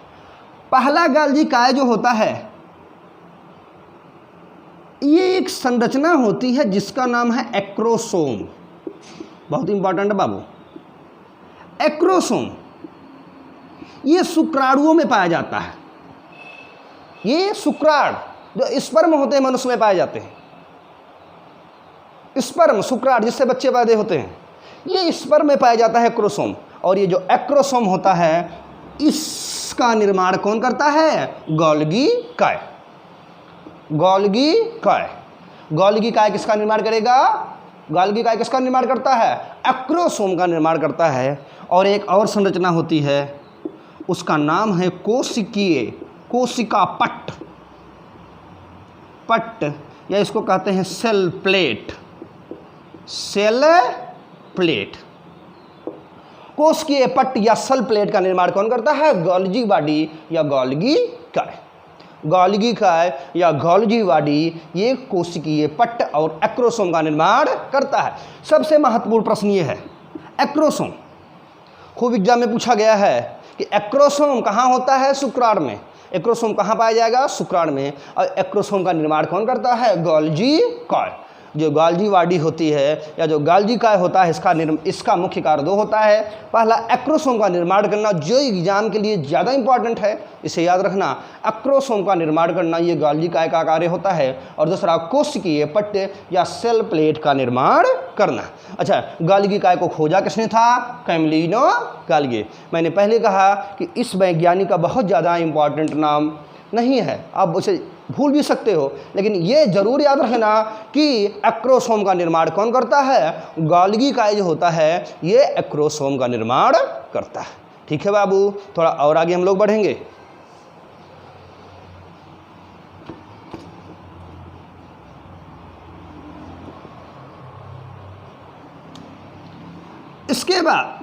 पहला गोल्गी काय जो होता है, ये एक संरचना होती है जिसका नाम है एक्रोसोम। बहुत इंपॉर्टेंट है बाबू, एक्रोसोम। ये शुक्राणुओं में पाया जाता है। ये शुक्राणु जो स्पर्म होते हैं मनुष्य में पाए जाते हैं, स्पर्म शुक्राणु जिससे बच्चे पैदा होते हैं, ये स्पर्म में पाया जाता है एक्रोसोम। और ये जो एक्रोसोम होता है, इसका निर्माण कौन करता है? गोल्गी काय। गोल्गी काय। गोल्गी काय किसका निर्माण करेगा? गोल्गी काय किसका निर्माण करता है? एक्रोसोम का निर्माण करता है। और एक और संरचना होती है, उसका नाम है कोशिकीय, कोशिका पट्ट, पट्ट, या इसको कहते हैं सेल प्लेट। सेल प्लेट, कोशिकीय पट्ट या सेल प्लेट का निर्माण कौन करता है? गोल्गी बॉडी या गोल्गी काय। गोल्गी काय या गोल्गी बॉडी ये कोशिकीय पट्ट और एक्रोसोम का निर्माण करता है। सबसे महत्वपूर्ण प्रश्न ये है, एक्रोसोम खूब एग्जाम में पूछा गया है कि एक्रोसोम कहाँ होता है? शुक्राणु में। एक्रोसोम कहाँ पाया जाएगा? शुक्राणु में। और एक्रोसोम का निर्माण कौन करता है? गोल्गी काय। जो गोल्गी बॉडी होती है या जो गोल्गी काय होता है, इसका मुख्य कार्य दो होता है। पहला एक्रोसोम का निर्माण करना, जो एग्जाम के लिए ज़्यादा इंपॉर्टेंट है, इसे याद रखना। एक्रोसोम का निर्माण करना ये गोल्गी काय का कार्य होता है। और दूसरा कोशिकीय पट्ट या सेल प्लेट का निर्माण करना। अच्छा, गोल्गी काय को खोजा किसने था? कैमलिनो गोल्गी। मैंने पहले कहा कि इस वैज्ञानिक का बहुत ज़्यादा इंपॉर्टेंट नाम नहीं है, आप उसे भूल भी सकते हो, लेकिन ये जरूर याद रखना कि एक्रोसोम का निर्माण कौन करता है? गोल्गी काय जो होता है ये एक्रोसोम का निर्माण करता है। ठीक है बाबू, थोड़ा और आगे हम लोग बढ़ेंगे। इसके बाद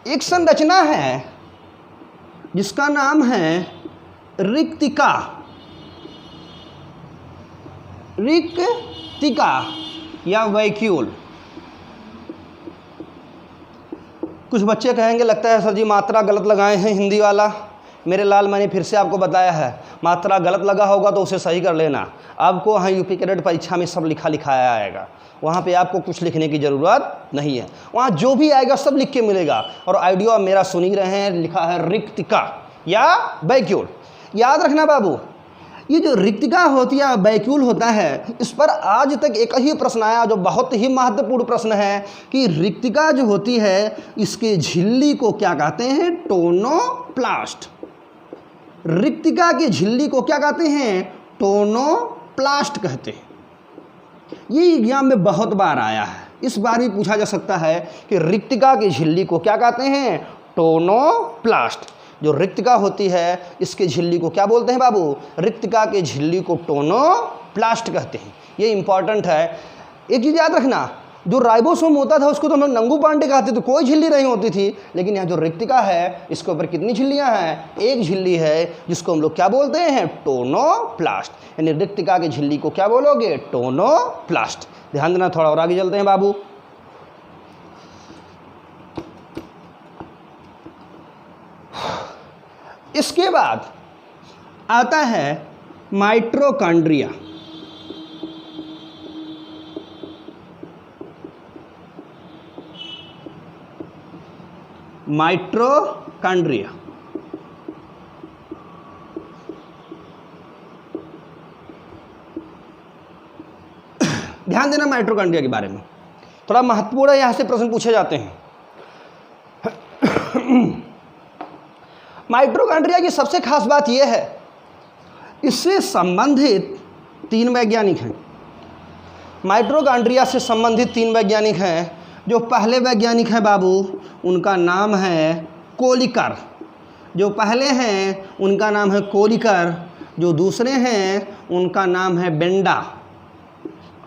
एक संरचना है जिसका नाम है रिक्तिका। रिक्तिका या वैक्यूल। कुछ बच्चे कहेंगे लगता है सर जी मात्रा गलत लगाए हैं हिंदी वाला। मेरे लाल, मैंने फिर से आपको बताया है, मात्रा गलत लगा होगा तो उसे सही कर लेना। आपको हाँ यूपी कैडेट परीक्षा में सब लिखाया आएगा, वहाँ पे आपको कुछ लिखने की ज़रूरत नहीं है। वहाँ जो भी आएगा सब लिख के मिलेगा। और आइडिया मेरा सुन ही रहे हैं, लिखा है रिक्तिका या वैक्यूल। याद रखना बाबू, ये जो रिक्तिका होती है, वैक्यूल होता है, इस पर आज तक एक ही प्रश्न आया जो बहुत ही महत्वपूर्ण प्रश्न है कि रिक्तिका जो होती है इसके झिल्ली को क्या कहते हैं? टोनोप्लास्ट। रिक्तिका की झिल्ली को क्या कहते हैं? टोनोप्लास्ट कहते हैं। ये एग्जाम में बहुत बार आया है, इस बार भी पूछा जा सकता है कि रिक्तिका की झिल्ली को क्या कहते हैं? टोनोप्लास्ट। जो रिक्तिका होती है इसके झिल्ली को क्या बोलते हैं बाबू? रिक्तिका के झिल्ली को टोनोप्लास्ट कहते हैं। ये इंपॉर्टेंट है। एक चीज़ याद रखना, जो राइबोसोम होता था उसको तो हम लोग नंगू पांडे कहते थे, कोई झिल्ली नहीं होती थी। लेकिन यहाँ जो रिक्तिका है इसके ऊपर कितनी झिल्लियाँ हैं? एक झिल्ली है, जिसको हम लोग क्या बोलते हैं? टोनोप्लास्ट। यानी रिक्तिका की झिल्ली को क्या बोलोगे? टोनोप्लास्ट। ध्यान देना, थोड़ा और आगे चलते हैं बाबू। इसके बाद आता है माइटोकॉन्ड्रिया। माइटोकॉन्ड्रिया ध्यान ध्यान देना माइटोकॉन्ड्रिया के बारे में, थोड़ा महत्वपूर्ण है, यहाँ से प्रश्न पूछे जाते हैं। माइटोकॉन्ड्रिया की सबसे खास बात यह है, इससे संबंधित 3 वैज्ञानिक हैं। माइटोकॉन्ड्रिया से संबंधित 3 वैज्ञानिक हैं। जो पहले वैज्ञानिक हैं बाबू, उनका नाम है कोलिकर। जो पहले हैं उनका नाम है कोलिकर, जो दूसरे हैं उनका नाम है बेंडा,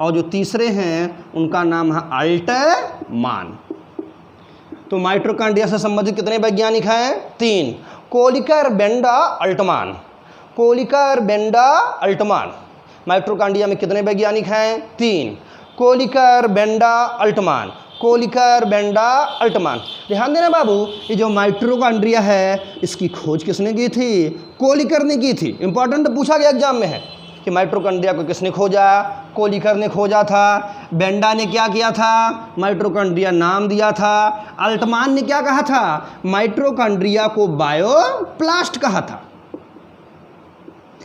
और जो तीसरे हैं उनका नाम है अल्टमान। तो माइटोकॉन्ड्रिया से संबंधित कितने वैज्ञानिक हैं? 3, Kolliker, Benda, Altmann. Kolliker, Benda, Altmann. Mitochondria में कितने वैज्ञानिक हैं? 3, Kolliker, Benda, Altmann. Kolliker, Benda, Altmann. ध्यान देना बाबू, ये जो माइटोकॉन्ड्रिया है इसकी खोज किसने की थी? कोलिकर ने की थी। इंपॉर्टेंट पूछा गया एग्जाम में है कि माइटोकॉन्ड्रिया को किसने खोजा? कोलिकर ने खोजा था। बेंडा ने क्या किया था? माइटोकॉन्ड्रिया नाम दिया था। अल्टमान ने क्या कहा था? माइटोकॉन्ड्रिया को बायोप्लास्ट कहा था।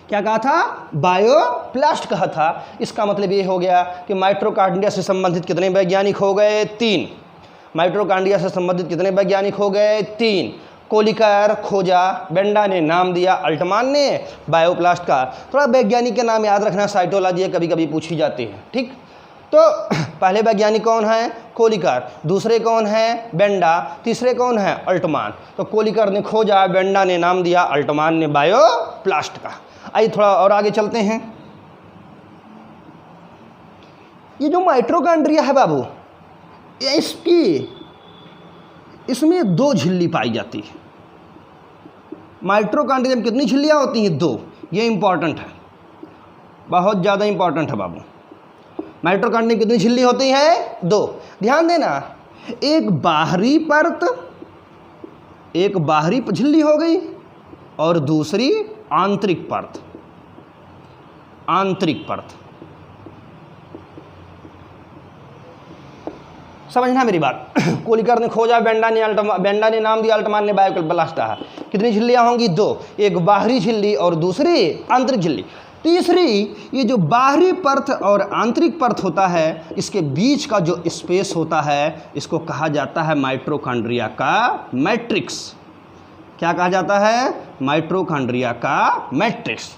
क्या कहा था? बायोप्लास्ट कहा था। इसका मतलब ये हो गया कि माइटोकॉन्ड्रिया से संबंधित कितने वैज्ञानिक हो गए? 3। माइटोकॉन्ड्रिया से संबंधित कितने वैज्ञानिक हो गए? 3। कोलिकर खोजा, बेंडा ने नाम दिया, अल्टमान ने बायोप्लास्ट का। थोड़ा वैज्ञानिक के नाम याद रखना, साइटोलॉजी कभी कभी पूछी जाती है, ठीक। तो पहले वैज्ञानिक कौन है? कोलिकर। दूसरे कौन है? बेंडा। तीसरे कौन है? अल्टमान। तो कोलिकर ने खोजा, बेंडा ने नाम दिया, अल्टमान ने बायोप्लास्ट का। आइए थोड़ा और आगे चलते हैं। ये जो माइटोकॉन्ड्रिया है बाबू, इसमें 2 झिल्ली पाई जाती है। माइटोकॉन्ड्रिया में कितनी झिल्लियां होती हैं? 2। ये इंपॉर्टेंट है, बहुत ज़्यादा इंपॉर्टेंट है बाबू। माइटोकॉन्ड्रिया में कितनी झिल्ली होती है? 2। ध्यान देना, एक बाहरी झिल्ली हो गई और दूसरी आंतरिक परत। समझना मेरी बात। कोलिकर ने खोजा, बेंडा ने नाम दिया, अल्टमान ने बायोप्लास्ट कहा। कितनी झिल्लियां होंगी? 2। एक बाहरी झिल्ली और दूसरी आंतरिक झिल्ली। तीसरी, ये जो बाहरी परत और आंतरिक परत होता है, इसके बीच का जो स्पेस होता है, इसको कहा जाता है माइटोकॉन्ड्रिया का मैट्रिक्स। क्या कहा जाता है? माइटोकॉन्ड्रिया का मैट्रिक्स।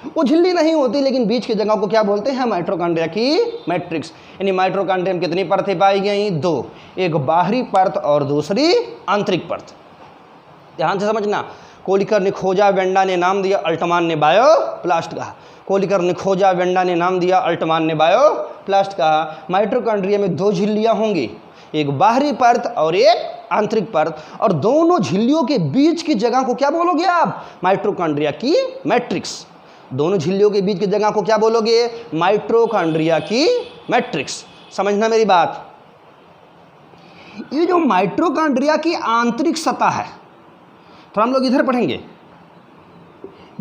वो झिल्ली नहीं होती, लेकिन बीच की जगह को क्या बोलते हैं? माइटोकॉन्ड्रिया की मैट्रिक्स। यानी माइटोकॉन्ड्रिया में कितनी परतें पाई गई? 2। एक बाहरी परत और दूसरी आंतरिक परत। ध्यान से समझना। कोलिकर ने खोजा, बेंडा ने नाम दिया, अल्टमान ने बायोप्लास्ट कहा। कोलिकर ने खोजा, बेंडा ने नाम दिया, अल्टमान ने बायोप्लास्ट कहा। माइटोकॉन्ड्रिया में 2 झिल्लियां होंगी, एक बाहरी परत और एक आंतरिक परत, और दोनों झिल्लियों के बीच की जगह को क्या बोलोगे आप? माइटोकॉन्ड्रिया की मैट्रिक्स। दोनों झिल्लियों के बीच की जगह को क्या बोलोगे? माइटोकॉन्ड्रिया की मैट्रिक्स। समझना मेरी बात। ये जो माइटोकॉन्ड्रिया की आंतरिक सतह है, तो हम लोग इधर पढ़ेंगे।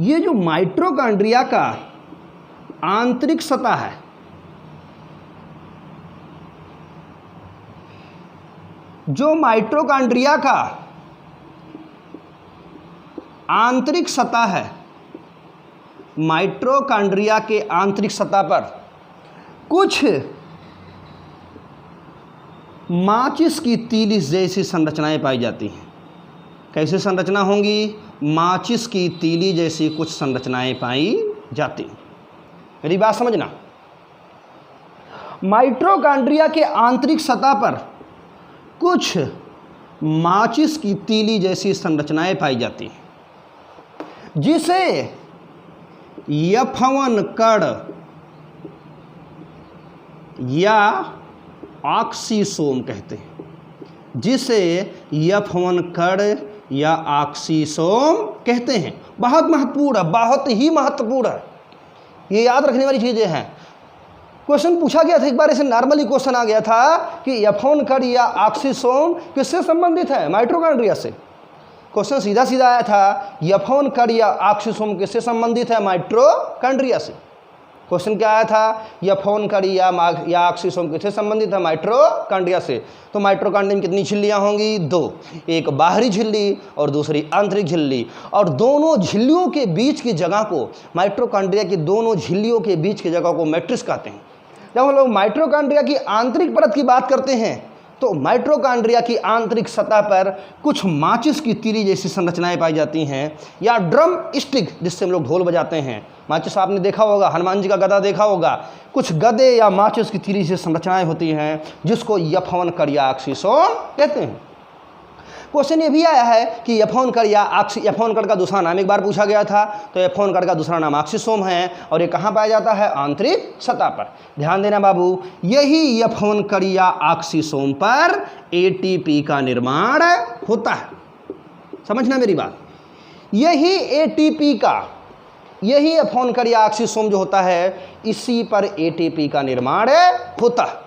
ये जो माइटोकॉन्ड्रिया का आंतरिक सतह है, जो माइटोकॉन्ड्रिया का आंतरिक सतह है, माइटोकॉन्ड्रिया के आंतरिक सतह पर कुछ माचिस की तीली जैसी संरचनाएं पाई जाती हैं। कैसे संरचना होंगी? माचिस की तीली जैसी कुछ संरचनाएं पाई जाती हैं। मेरी बात समझना। माइटोकॉन्ड्रिया के आंतरिक सतह पर कुछ माचिस की तीली जैसी संरचनाएं पाई जाती हैं, जिसे F1 कण या ऑक्सीसोम कहते हैं। जिसे F1 कण या ऑक्सीसोम कहते हैं। बहुत महत्वपूर्ण है, बहुत ही महत्वपूर्ण है, ये याद रखने वाली चीज़ें हैं। क्वेश्चन पूछा गया था एक बार, ऐसे नॉर्मली क्वेश्चन आ गया था कि F1 कण या ऑक्सीसोम किससे संबंधित है? माइटोकॉन्ड्रिया से। क्वेश्चन सीधा सीधा आया था, F1 कण या ऑक्सीसोम किससे संबंधित है? माइटोकॉन्ड्रिया से। क्वेश्चन क्या आया था? F1 कण या ऑक्सीसोम किससे संबंधित है? माइटोकॉन्ड्रिया से। तो माइटोकॉन्ड्रिया में कितनी झिल्लियां होंगी? 2। एक बाहरी झिल्ली और दूसरी आंतरिक झिल्ली, और दोनों झिल्लियों के बीच की जगह को, माइटोकॉन्ड्रिया की दोनों झिल्लियों के बीच की जगह को मैट्रिक्स कहते हैं। जब हम लोग माइटोकॉन्ड्रिया की आंतरिक परत की बात करते हैं तो माइटोकॉन्ड्रिया की आंतरिक सतह पर कुछ माचिस की तीली जैसी संरचनाएं पाई जाती हैं, या ड्रम स्टिक जिससे हम लोग ढोल बजाते हैं। माचिस आपने देखा होगा, हनुमान जी का गदा देखा होगा, कुछ गदे या माचिस की तीली से संरचनाएं होती हैं जिसको यफवन कड़िया ऑक्सीसोम कहते हैं। क्वेश्चन ये भी आया है कि यफवन कड़ या यफवन कड़ का दूसरा नाम एक बार पूछा गया था, तो यफवन कड़ का दूसरा नाम ऑक्सीसोम है और ये कहाँ पाया जाता है? आंतरिक सतह पर। ध्यान देना बाबू, यही यफवन कड़ या ऑक्सीसोम पर एटीपी का निर्माण होता है। समझना मेरी बात, यही एटीपी का, यही यफवन कड़ या ऑक्सीसोम जो होता है इसी पर एटीपी का निर्माण होता है।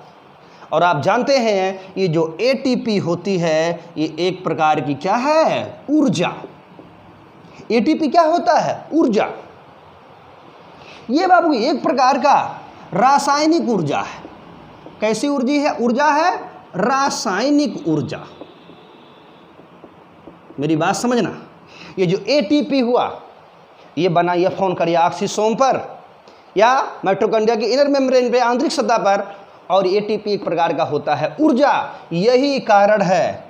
और आप जानते हैं ये जो एटीपी होती है ये एक प्रकार की क्या है? ऊर्जा। एटीपी क्या होता है? ऊर्जा। ये बाबू एक प्रकार का रासायनिक ऊर्जा है। कैसी ऊर्जा है? रासायनिक ऊर्जा। मेरी बात समझना, ये जो एटीपी हुआ ये बना यफवन कड़ या ऑक्सीसोम पर या माइटोकॉन्ड्रिया के इनर मेम्ब्रेन पे, आंतरिक सतह पर, और एटीपी एक प्रकार का होता है ऊर्जा। यही कारण है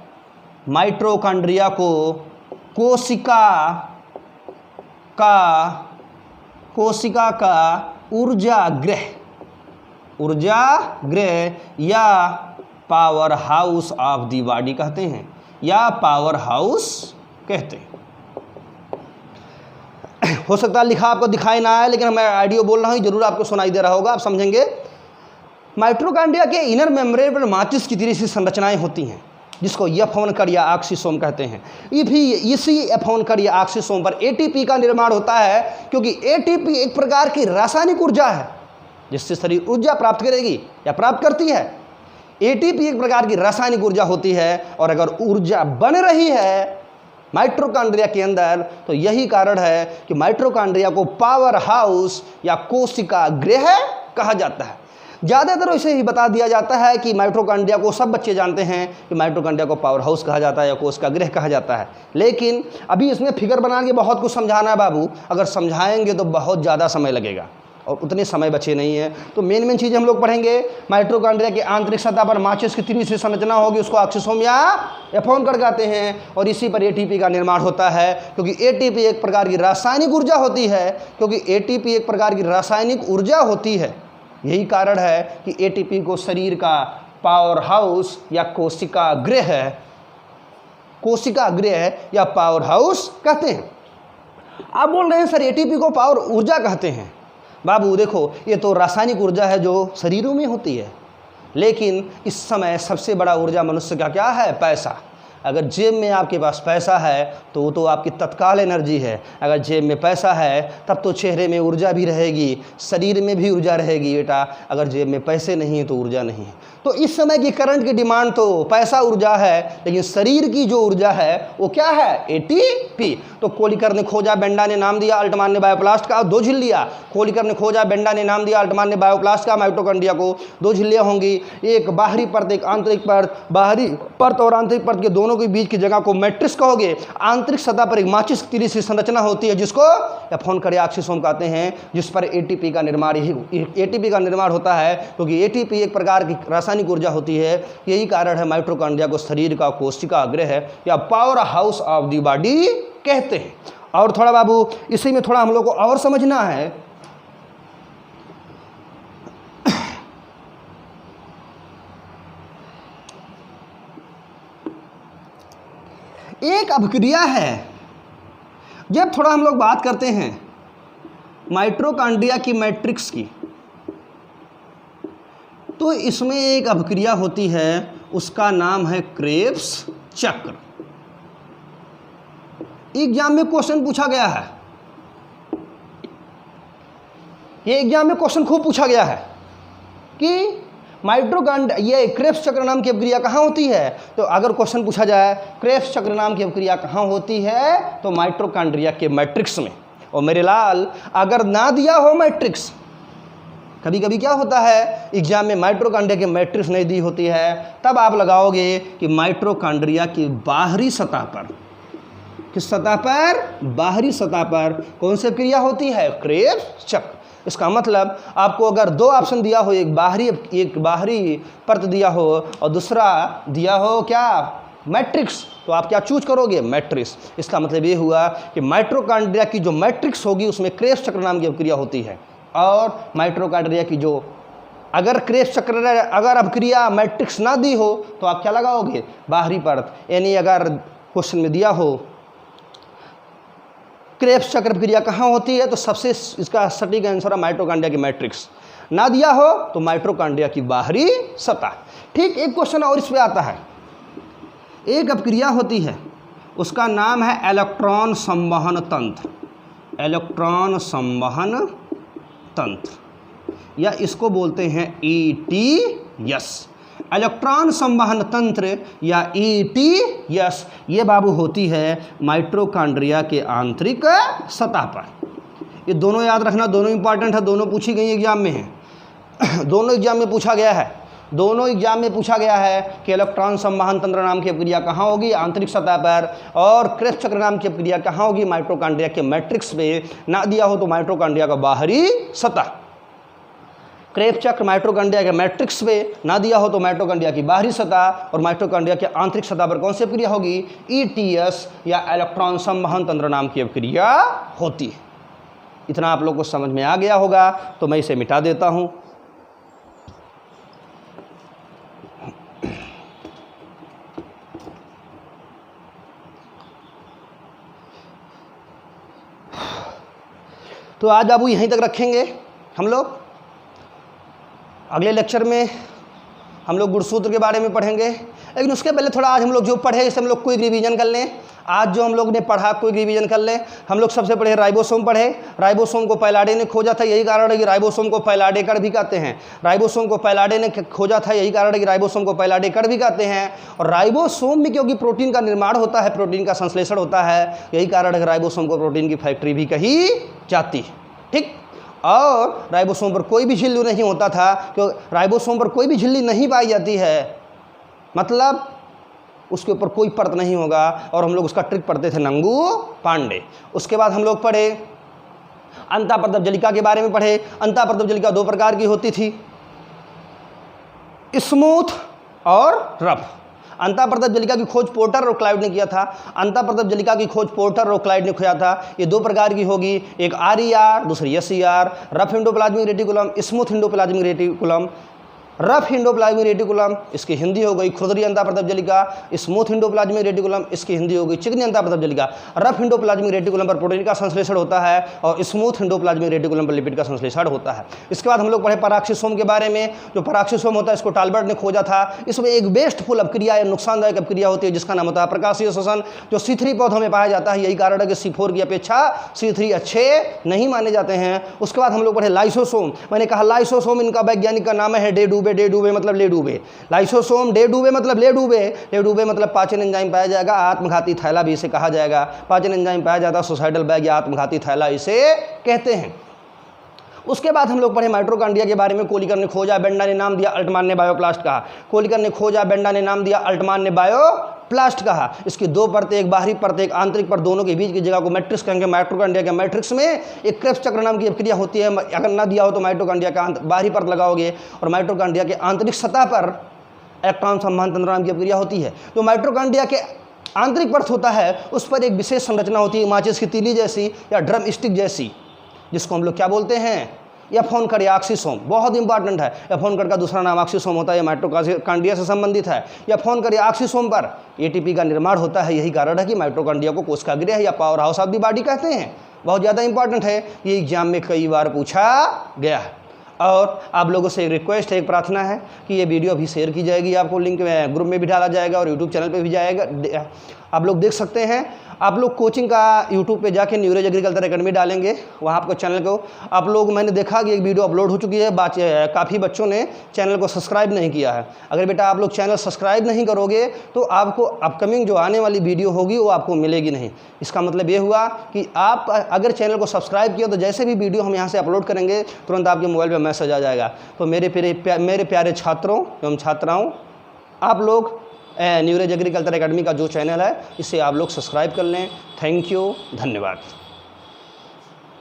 माइटोकॉन्ड्रिया को कोशिका का ऊर्जा गृह या power house of the body कहते हैं, या पावर हाउस कहते हैं। हो सकता है लिखा आपको दिखाई ना आए, लेकिन मैं ऑडियो बोल रहा हूँ, जरूर आपको सुनाई दे रहा होगा, आप समझेंगे। माइटोकॉन्ड्रिया के इनर मेम्ब्रेन पर माचिस की तरह सी संरचनाएं होती हैं जिसको यफवन कड़ या ऑक्सीसोम कहते हैं। ये भी इसी यफवन कड़ या ऑक्सीसोम पर एटीपी का निर्माण होता है, क्योंकि एटीपी एक प्रकार की रासायनिक ऊर्जा है जिससे शरीर ऊर्जा प्राप्त करेगी या प्राप्त करती है। एटीपी एक प्रकार की रासायनिक ऊर्जा होती है, और अगर ऊर्जा बन रही है माइटोकॉन्ड्रिया के अंदर तो यही कारण है कि माइटोकॉन्ड्रिया को पावर हाउस या कोशिका गृह कहा जाता है। ज़्यादातर इसे ही बता दिया जाता है कि माइटोकॉन्ड्रिया को, सब बच्चे जानते हैं कि माइटोकॉन्ड्रिया को पावर हाउस कहा जाता है या कोशिका गृह कहा जाता है, लेकिन अभी इसमें फिगर बना के बहुत कुछ समझाना है बाबू। अगर समझाएंगे तो बहुत ज़्यादा समय लगेगा और उतने समय बचे नहीं है। तो मेन चीज़ हम लोग पढ़ेंगे, माइटोकॉन्ड्रिया की आंतरिक सतह पर माचिस की तीली सी संरचना होगी, उसको ऑक्सीसोम या यफवन कड़ कहते हैं, और इसी पर एटीपी का निर्माण होता है, क्योंकि एटीपी एक प्रकार की रासायनिक ऊर्जा होती है, यही कारण है कि एटीपी को शरीर का पावर हाउस या कोशिका गृह या पावर हाउस कहते हैं। आप बोल रहे हैं सर एटीपी को पावर ऊर्जा कहते हैं। बाबू देखो, ये तो रासायनिक ऊर्जा है जो शरीरों में होती है, लेकिन इस समय सबसे बड़ा ऊर्जा मनुष्य का क्या है? पैसा। अगर जेब में आपके पास पैसा है तो वो तो आपकी तत्काल एनर्जी है। अगर जेब में पैसा है तब तो चेहरे में ऊर्जा भी रहेगी, शरीर में भी ऊर्जा रहेगी बेटा। अगर जेब में पैसे नहीं है तो ऊर्जा नहीं है। तो इस समय की करंट की डिमांड तो पैसा ऊर्जा है, लेकिन शरीर की जो ऊर्जा है वो क्या है? एटीपी। तो कोलिकर ने खोजा, बेंडा ने नाम दिया, अल्टमान ने बायोप्लास्ट का, 2 झिल्लियाँ। कोलिकर ने खोजा, बेंडा ने नाम दिया, अल्टमान ने बायोप्लास्ट का। माइटोकॉन्ड्रिया को 2 झिल्लियाँ होंगी, एक बाहरी परत एक आंतरिक परत। बाहरी परत और आंतरिक परत के दोनों के बीच की जगह को मैट्रिक्स कहोगे। आंतरिक सतह पर एक माचिस की तीली सी संरचना होती है जिसको यफवन कड़ या ऑक्सीसोम कहते हैं, जिस पर एटीपी का निर्माण होता है, क्योंकि एटीपी एक प्रकार की रासायनिक ऊर्जा होती है। यही कारण है माइटोकॉन्ड्रिया को शरीर का कोशिका गृह या power house of the body कहते हैं। और थोड़ा बाबू इसी में थोड़ा हम लोग को और समझना है। एक अभिक्रिया है, जब थोड़ा हम लोग बात करते हैं माइटोकॉन्ड्रिया की मैट्रिक्स की, तो इसमें एक अभिक्रिया होती है, उसका नाम है क्रेब्स चक्र। एग्जाम में क्वेश्चन पूछा गया है, ये एग्जाम में क्वेश्चन खूब पूछा गया है कि माइटोकॉन्ड्रिया, ये क्रेब्स चक्र नाम की अभिक्रिया कहाँ होती है। तो अगर क्वेश्चन पूछा जाए क्रेब्स चक्र नाम की अभिक्रिया कहाँ होती है, तो माइटोकॉन्ड्रिया के मैट्रिक्स में। और मेरे लाल, अगर ना दिया हो मैट्रिक्स, कभी कभी क्या होता है एग्जाम में माइटोकॉन्ड्रिया की मैट्रिक्स नहीं दी होती है, तब आप लगाओगे कि माइटोकॉन्ड्रिया की बाहरी सतह पर, किस सतह पर? बाहरी सतह पर कौन सी क्रिया होती है? क्रेब्स चक्र। इसका मतलब आपको अगर दो ऑप्शन दिया हो, एक बाहरी परत दिया हो और दूसरा दिया हो क्या, मैट्रिक्स, तो आप क्या चूज करोगे, मैट्रिक्स। इसका मतलब ये हुआ कि माइटोकॉन्ड्रिया की जो मैट्रिक्स होगी उसमें क्रेब्स चक्र नाम की अभिक्रिया होती है, और माइटोकॉन्ड्रिया की जो अगर क्रेब्स चक्र अगर अभिक्रिया मैट्रिक्स ना दी हो तो आप क्या लगाओगे, बाहरी परत। यानी अगर क्वेश्चन में दिया हो क्रेब्स चक्र अभिक्रिया कहाँ होती है, तो सबसे इसका सटीक आंसर है माइटोकॉन्ड्रिया की मैट्रिक्स। ना दिया हो तो माइटोकॉन्ड्रिया की बाहरी सतह। ठीक, एक क्वेश्चन और इस पे आता है। एक अभिक्रिया होती है, उसका नाम है इलेक्ट्रॉन संवहन तंत्र, इलेक्ट्रॉन संवहन तंत्र, या इसको बोलते हैं ETS, इलेक्ट्रॉन संवहन तंत्र या ETS। ये बाबू होती है माइटोकॉन्ड्रिया के आंतरिक सतह पर। ये दोनों याद रखना, दोनों इंपॉर्टेंट है, दोनों पूछी गई एग्जाम में है, दोनों एग्जाम में पूछा गया है, दोनों एग्जाम में पूछा गया है कि इलेक्ट्रॉन संवहन तंत्र नाम की अभिक्रिया कहाँ होगी, आंतरिक सतह पर, और क्रेब्स चक्र नाम की अभिक्रिया कहाँ होगी, माइटोकॉन्ड्रिया के मैट्रिक्स पे। ना दिया हो तो माइटोकॉन्ड्रिया का बाहरी सतह। क्रेब्स चक्र माइटोकॉन्ड्रिया के मैट्रिक्स पे, ना दिया हो तो माइटोकॉन्ड्रिया की बाहरी सतह, और माइटोकॉन्ड्रिया के आंतरिक सतह पर कौन सी अभिक्रिया होगी, ETS या इलेक्ट्रॉन संवहन तंत्र नाम की अभिक्रिया होती है। इतना आप लोग को समझ में आ गया होगा, तो मैं इसे मिटा देता हूं। तो आज बाबू यहीं तक रखेंगे हम लोग। अगले लेक्चर में हम लोग गुणसूत्र के बारे में पढ़ेंगे, लेकिन उसके पहले थोड़ा आज हम लोग जो पढ़े इसे हम लोग क्विक रिवीजन कर लें। आज जो हम लोग ने पढ़ा क्विक रिवीजन कर लें। हम लोग सबसे पढ़े राइबोसोम पढ़े। राइबोसोम को पैलाडे ने खोजा था, यही कारण है कि राइबोसोम को पैलाडे कण भी कहते हैं। राइबोसोम को पैलाडे ने खोजा था, यही कारण है कि राइबोसोम को पैलाडे कण भी कहते हैं। और राइबोसोम में क्योंकि प्रोटीन का निर्माण होता है, प्रोटीन का संश्लेषण होता है, यही कारण है कि राइबोसोम को प्रोटीन की फैक्ट्री भी कही जाती है। ठीक, और राइबोसोम पर कोई भी झिल्ली नहीं होता था, क्योंकि राइबोसोम पर कोई भी झिल्ली नहीं पाई जाती है, मतलब उसके ऊपर कोई परत नहीं होगा। और हम लोग उसका ट्रिक पढ़ते थे नंगू पांडे। उसके बाद हम लोग पढ़े अंतःप्रदबजलिका के बारे में पढ़े। अंतःप्रदबजलिका दो प्रकार की होती थी, स्मूथ और रफ। अंतःप्रदबजलिका की खोज पोर्टर और क्लाइड ने किया था। अंतःप्रदबजलिका की खोज पोर्टर और क्लाइड ने किया था। ये दो प्रकार की होगी, एक RER, दूसरी SER। Rough endoplasmic reticulum, smooth endoplasmic reticulum. Rough endoplasmic reticulum इसकी हिंदी हो गई खुरदरी अंतःप्रदबजलिका। स्मूथ एंडोप्लाज्मिक रेटिकुलम इसकी हिंदी हो गई चिकनी अंतःप्रदबजलिका। रफ एंडोप्लाज्मिक रेटिकुलम पर प्रोटीन का संश्लेषण होता है और स्मूथ एंडोप्लाज्मिक रेटिकुलम पर लिपिड का संश्लेषण होता है। इसके बाद हम लोग पढ़े पराक्सीसोम के बारे में। जो पराक्सीसोम होता है इसको टाल्बर्ट ने खोजा था। इसमें एक वेस्टफुल अपक्रिया या नुकसानदायक अपक्रिया होती है जिसका नाम होता है प्रकाशीय श्वसन, जो C3 पौधों में पाया जाता है। यही कारण है कि C4 की अपेक्षा C3 अच्छे नहीं माने जाते हैं। उसके बाद हम लोग पढ़े लाइसोसोम। मैंने कहा लाइसोसोम इनका वैज्ञानिक का नाम है डे डूबे। डे डूबे मतलब ले डूबे। लाइसोसोम डे डूबे मतलब ले डूबे। ले डूबे मतलब पाचन एंजाइम पाया जाएगा, आत्मघाती थैला भी इसे कहा जाएगा। पाचन एंजाइम पाया जाता है, सुसाइडल बैग या आत्मघाती थैला इसे कहते हैं। उसके बाद हम लोग पढ़े माइटोकॉन्ड्रिया के बारे में। कोलिकर ने खोजा, बेंडा ने नाम दिया, अल्टमान ने बायोप्लास्ट कहा। कोलिकर ने खोजा, बेंडा ने नाम दिया, अल्टमान ने बायोप्लास्ट कहा। इसकी दो परतें, एक बाहरी परत एक आंतरिक परत, दोनों के बीच की जगह को मैट्रिक्स कहेंगे। माइटोकॉन्ड्रिया के मैट्रिक्स में एक क्रेब्स चक्र नाम की अभिक्रिया होती है। अगर ना दिया हो तो माइटोकॉन्ड्रिया का बाहरी परत लगाओगे और माइटोकॉन्ड्रिया के आंतरिक सतह पर इलेक्ट्रॉन संवहन तंत्र नाम की अभिक्रिया होती है। तो माइटोकॉन्ड्रिया के आंतरिक परत होता है उस पर एक विशेष संरचना होती है, माचिस की तीली जैसी या ड्रम स्टिक जैसी, जिसको हम लोग क्या बोलते हैं, एफोनकर या ऑक्सीसोम। बहुत इंपॉर्टेंट है। एफोनकर का दूसरा नाम ऑक्सीसोम होता है, माइटोकॉन्ड्रिया से संबंधित है। एफोनकर या ऑक्सीसोम पर ATP का निर्माण होता है। यही कारण है कि माइटोकॉन्ड्रिया को कोशिकागृह या power house of the body कहते हैं। बहुत ज़्यादा इंपॉर्टेंट है, ये एग्जाम में कई बार पूछा गया है। और आप लोगों से एक रिक्वेस्ट है, एक प्रार्थना है कि ये वीडियो अभी शेयर की जाएगी, आपको लिंक ग्रुप में भी डाला जाएगा और यूट्यूब चैनल पे भी जाएगा, आप लोग देख सकते हैं। आप लोग कोचिंग का यूट्यूब पे जाके न्यूरेज एग्रीकल्चर एकेडमी डालेंगे, वहाँ आपको चैनल को आप लोग, मैंने देखा कि एक वीडियो अपलोड हो चुकी है, काफ़ी बच्चों ने चैनल को सब्सक्राइब नहीं किया है। अगर बेटा आप लोग चैनल सब्सक्राइब नहीं करोगे तो आपको अपकमिंग जो आने वाली वीडियो होगी वो आपको मिलेगी नहीं। इसका मतलब ये हुआ कि आप अगर चैनल को सब्सक्राइब किया तो जैसे भी वीडियो हम यहाँ से अपलोड करेंगे तुरंत आपके मोबाइल पर मैसेज आ जाएगा। तो मेरे प्यारे छात्रों एवं छात्राओं, आप लोग न्यूरेज एग्रीकल्चर एकेडमी का जो चैनल है इसे आप लोग सब्सक्राइब कर लें। थैंक यू, धन्यवाद।